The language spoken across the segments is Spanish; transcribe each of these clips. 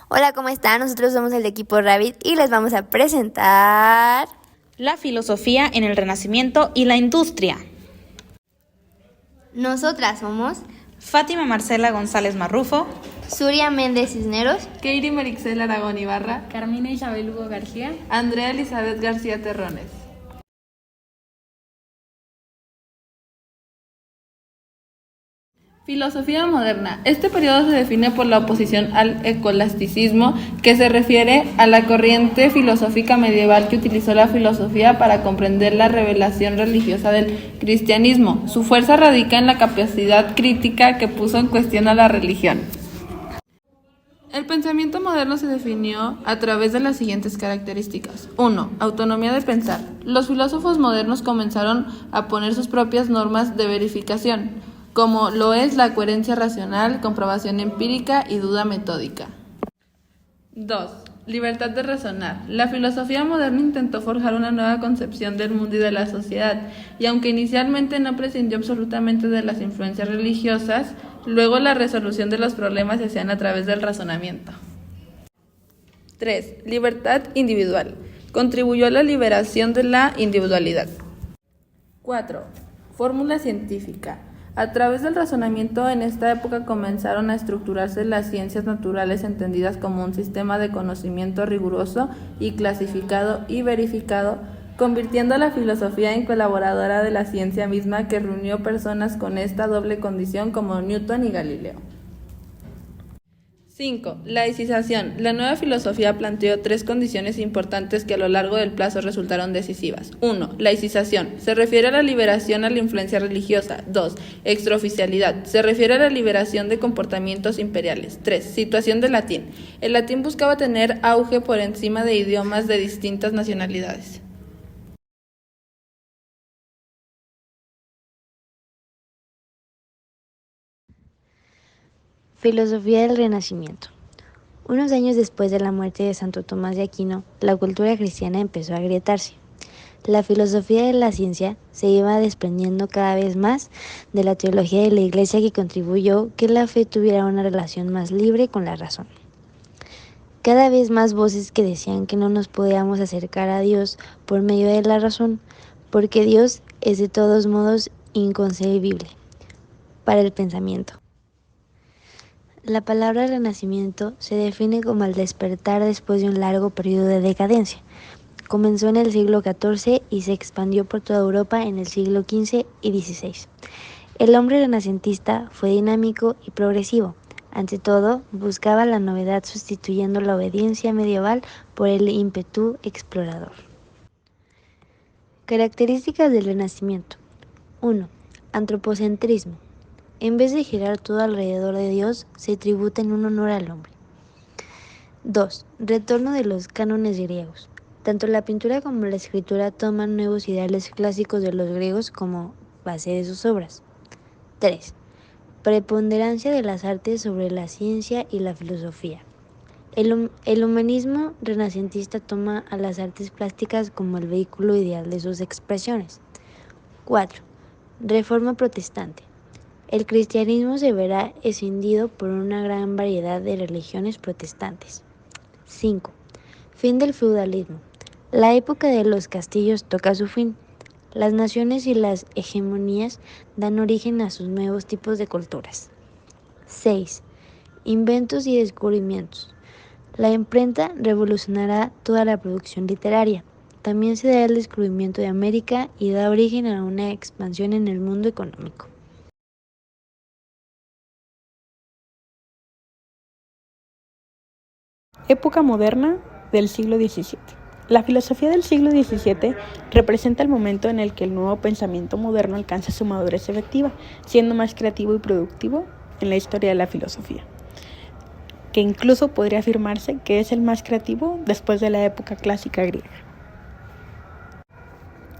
Hola, ¿cómo están? Nosotros somos el equipo Rabbit y les vamos a presentar la filosofía en el Renacimiento y la industria. Nosotras somos Fátima Marcela González Marrufo, Suria Méndez Cisneros, Keiri Marixel Aragón Ibarra, Carmina Isabel Hugo García, Andrea Elizabeth García Terrones. Filosofía moderna. Este periodo se define por la oposición al escolasticismo, que se refiere a la corriente filosófica medieval que utilizó la filosofía para comprender la revelación religiosa del cristianismo. Su fuerza radica en la capacidad crítica que puso en cuestión a la religión. El pensamiento moderno se definió a través de las siguientes características. 1. Autonomía de pensar. Los filósofos modernos comenzaron a poner sus propias normas de verificación, como lo es la coherencia racional, comprobación empírica y duda metódica. 2. Libertad de razonar. La filosofía moderna intentó forjar una nueva concepción del mundo y de la sociedad, y aunque inicialmente no prescindió absolutamente de las influencias religiosas, luego la resolución de los problemas se hacían a través del razonamiento. 3. Libertad individual. Contribuyó a la liberación de la individualidad. 4. Fórmula científica. A través del razonamiento, en esta época comenzaron a estructurarse las ciencias naturales entendidas como un sistema de conocimiento riguroso y clasificado y verificado, convirtiendo a la filosofía en colaboradora de la ciencia misma, que reunió personas con esta doble condición como Newton y Galileo. 5. Laicización. La nueva filosofía planteó tres condiciones importantes que a lo largo del plazo resultaron decisivas. 1. Laicización. Se refiere a la liberación a la influencia religiosa. 2. Extraoficialidad. Se refiere a la liberación de comportamientos imperiales. 3. Situación del latín. El latín buscaba tener auge por encima de idiomas de distintas nacionalidades. Filosofía del Renacimiento. Unos años después de la muerte de Santo Tomás de Aquino, la cultura cristiana empezó a agrietarse. La filosofía de la ciencia se iba desprendiendo cada vez más de la teología de la Iglesia, que contribuyó que la fe tuviera una relación más libre con la razón. Cada vez más voces que decían que no nos podíamos acercar a Dios por medio de la razón, porque Dios es de todos modos inconcebible para el pensamiento. La palabra renacimiento se define como el despertar después de un largo periodo de decadencia. Comenzó en el siglo XIV y se expandió por toda Europa en el siglo XV y XVI. El hombre renacentista fue dinámico y progresivo. Ante todo, buscaba la novedad, sustituyendo la obediencia medieval por el ímpetu explorador. Características del Renacimiento. 1. Antropocentrismo. En vez de girar todo alrededor de Dios, se tributa en un honor al hombre. 2. Retorno de los cánones griegos. Tanto la pintura como la escritura toman nuevos ideales clásicos de los griegos como base de sus obras. 3. Preponderancia de las artes sobre la ciencia y la filosofía. El humanismo renacentista toma a las artes plásticas como el vehículo ideal de sus expresiones. 4. Reforma protestante. El cristianismo se verá escindido por una gran variedad de religiones protestantes. 5. Fin del feudalismo. La época de los castillos toca su fin. Las naciones y las hegemonías dan origen a sus nuevos tipos de culturas. 6. Inventos y descubrimientos. La imprenta revolucionará toda la producción literaria. También se da el descubrimiento de América y da origen a una expansión en el mundo económico. Época moderna del siglo XVII. La filosofía del siglo XVII representa el momento en el que el nuevo pensamiento moderno alcanza su madurez efectiva, siendo más creativo y productivo en la historia de la filosofía, que incluso podría afirmarse que es el más creativo después de la época clásica griega.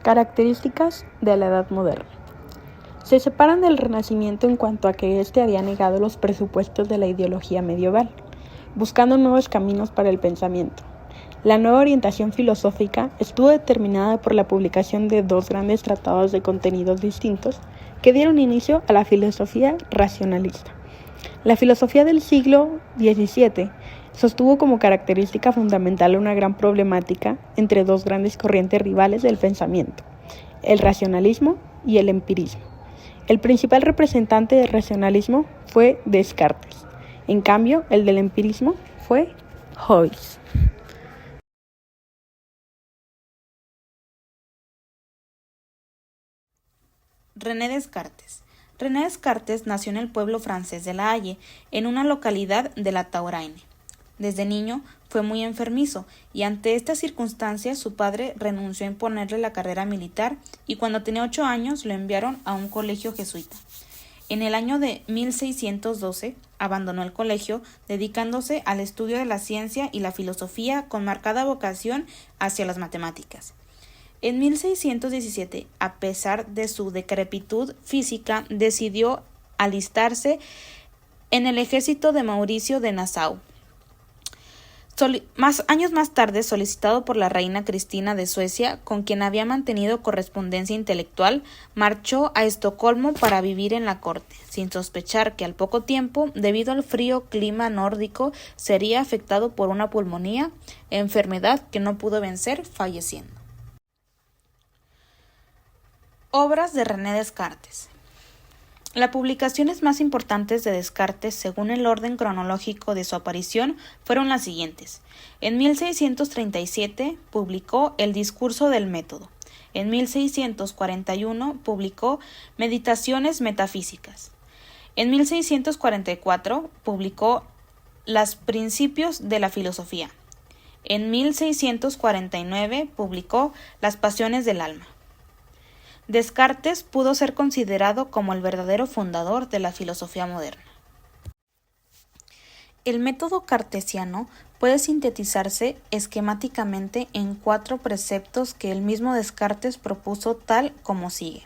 Características de la Edad Moderna. Se separan del Renacimiento en cuanto a que éste había negado los presupuestos de la ideología medieval, buscando nuevos caminos para el pensamiento. La nueva orientación filosófica estuvo determinada por la publicación de dos grandes tratados de contenidos distintos que dieron inicio a la filosofía racionalista. La filosofía del siglo XVII Sostuvo como característica fundamental una gran problemática entre dos grandes corrientes rivales del pensamiento, el racionalismo y el empirismo. El principal representante del racionalismo fue Descartes. En cambio, el del empirismo fue Hobbes. René Descartes. René Descartes nació en el pueblo francés de La Haye, en una localidad de la Touraine. Desde niño fue muy enfermizo y ante estas circunstancias su padre renunció a imponerle la carrera militar y cuando tenía 8 años lo enviaron a un colegio jesuita. En el año de 1612 abandonó el colegio, dedicándose al estudio de la ciencia y la filosofía con marcada vocación hacia las matemáticas. En 1617, a pesar de su decrepitud física, decidió alistarse en el ejército de Mauricio de Nassau. Años más tarde, solicitado por la reina Cristina de Suecia, con quien había mantenido correspondencia intelectual, marchó a Estocolmo para vivir en la corte, sin sospechar que al poco tiempo, debido al frío clima nórdico, sería afectado por una pulmonía, enfermedad que no pudo vencer, falleciendo. Obras de René Descartes. Las publicaciones más importantes de Descartes, según el orden cronológico de su aparición, fueron las siguientes. En 1637 publicó El discurso del método. En 1641 publicó Meditaciones metafísicas. En 1644 publicó Los principios de la filosofía. En 1649 publicó Las pasiones del alma. Descartes pudo ser considerado como el verdadero fundador de la filosofía moderna. El método cartesiano puede sintetizarse esquemáticamente en 4 preceptos que el mismo Descartes propuso tal como sigue.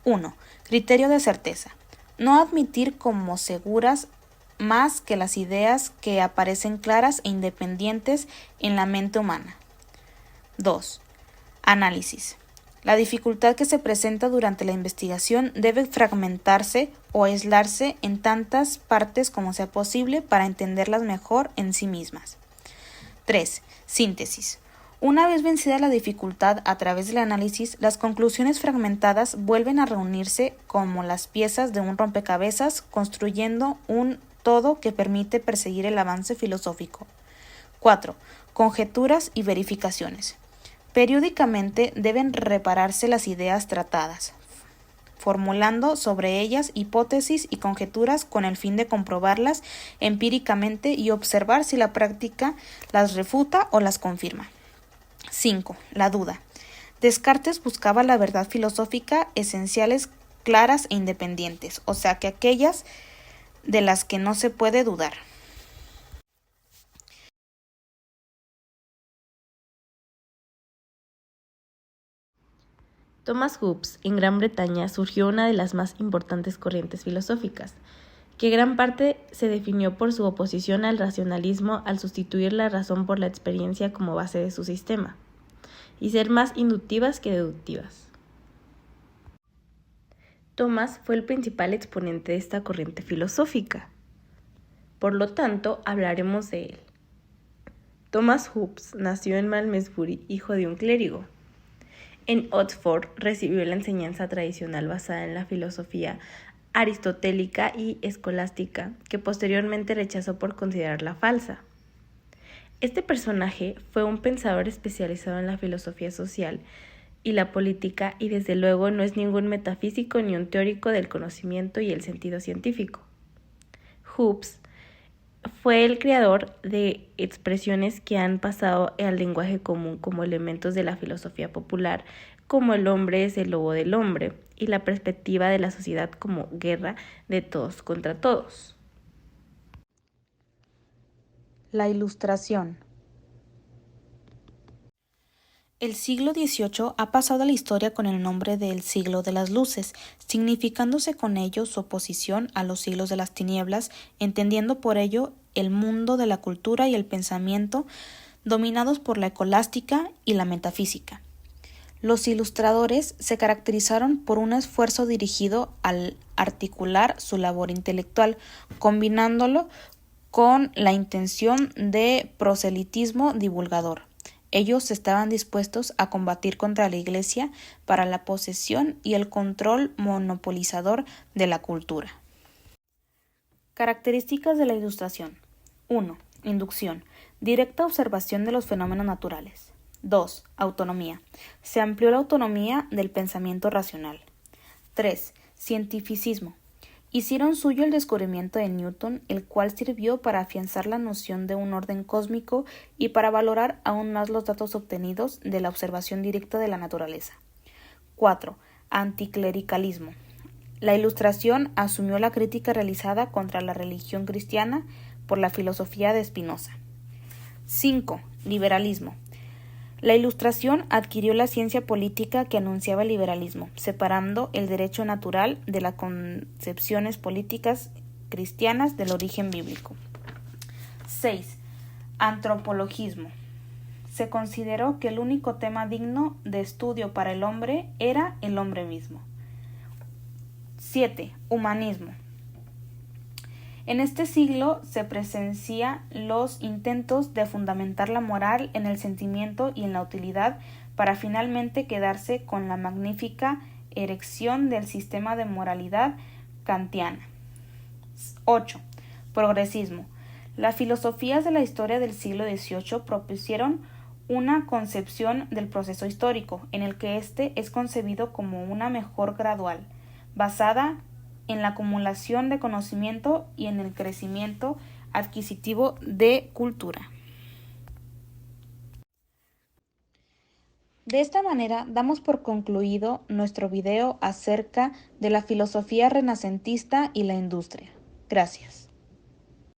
1. Criterio de certeza. No admitir como seguras más que las ideas que aparecen claras e independientes en la mente humana. 2. Análisis. La dificultad que se presenta durante la investigación debe fragmentarse o aislarse en tantas partes como sea posible para entenderlas mejor en sí mismas. 3. Síntesis. Una vez vencida la dificultad a través del análisis, las conclusiones fragmentadas vuelven a reunirse como las piezas de un rompecabezas, construyendo un todo que permite perseguir el avance filosófico. 4. Conjeturas y verificaciones. Periódicamente deben repararse las ideas tratadas, formulando sobre ellas hipótesis y conjeturas con el fin de comprobarlas empíricamente y observar si la práctica las refuta o las confirma. 5. La duda. Descartes buscaba la verdad filosófica esenciales, claras e independientes, o sea que aquellas de las que no se puede dudar. Thomas Hobbes, en Gran Bretaña, surgió una de las más importantes corrientes filosóficas, que gran parte se definió por su oposición al racionalismo al sustituir la razón por la experiencia como base de su sistema, y ser más inductivas que deductivas. Thomas fue el principal exponente de esta corriente filosófica. Por lo tanto, hablaremos de él. Thomas Hobbes nació en Malmesbury, hijo de un clérigo. En Oxford recibió la enseñanza tradicional basada en la filosofía aristotélica y escolástica, que posteriormente rechazó por considerarla falsa. Este personaje fue un pensador especializado en la filosofía social y la política y desde luego no es ningún metafísico ni un teórico del conocimiento y el sentido científico. Hobbes fue el creador de expresiones que han pasado al lenguaje común como elementos de la filosofía popular, como el hombre es el lobo del hombre, y la perspectiva de la sociedad como guerra de todos contra todos. La Ilustración. El siglo XVIII ha pasado a la historia con el nombre de el siglo de las luces, significándose con ello su oposición a los siglos de las tinieblas, entendiendo por ello el mundo de la cultura y el pensamiento dominados por la escolástica y la metafísica. Los ilustradores se caracterizaron por un esfuerzo dirigido al articular su labor intelectual, combinándolo con la intención de proselitismo divulgador. Ellos estaban dispuestos a combatir contra la Iglesia para la posesión y el control monopolizador de la cultura. Características de la Ilustración. 1. Inducción. Directa observación de los fenómenos naturales. 2. Autonomía. Se amplió la autonomía del pensamiento racional. 3. Cientificismo. Hicieron suyo el descubrimiento de Newton, el cual sirvió para afianzar la noción de un orden cósmico y para valorar aún más los datos obtenidos de la observación directa de la naturaleza. 4. Anticlericalismo. La Ilustración asumió la crítica realizada contra la religión cristiana por la filosofía de Spinoza. 5. Liberalismo. La Ilustración adquirió la ciencia política que anunciaba el liberalismo, separando el derecho natural de las concepciones políticas cristianas del origen bíblico. 6. Antropologismo. Se consideró que el único tema digno de estudio para el hombre era el hombre mismo. 7. Humanismo. En este siglo se presencia los intentos de fundamentar la moral en el sentimiento y en la utilidad para finalmente quedarse con la magnífica erección del sistema de moralidad kantiana. 8. Progresismo. Las filosofías de la historia del siglo XVIII propusieron una concepción del proceso histórico, en el que éste es concebido como una mejora gradual, basada en la acumulación de conocimiento y en el crecimiento adquisitivo de cultura. De esta manera damos por concluido nuestro video acerca de la filosofía renacentista y la industria. Gracias.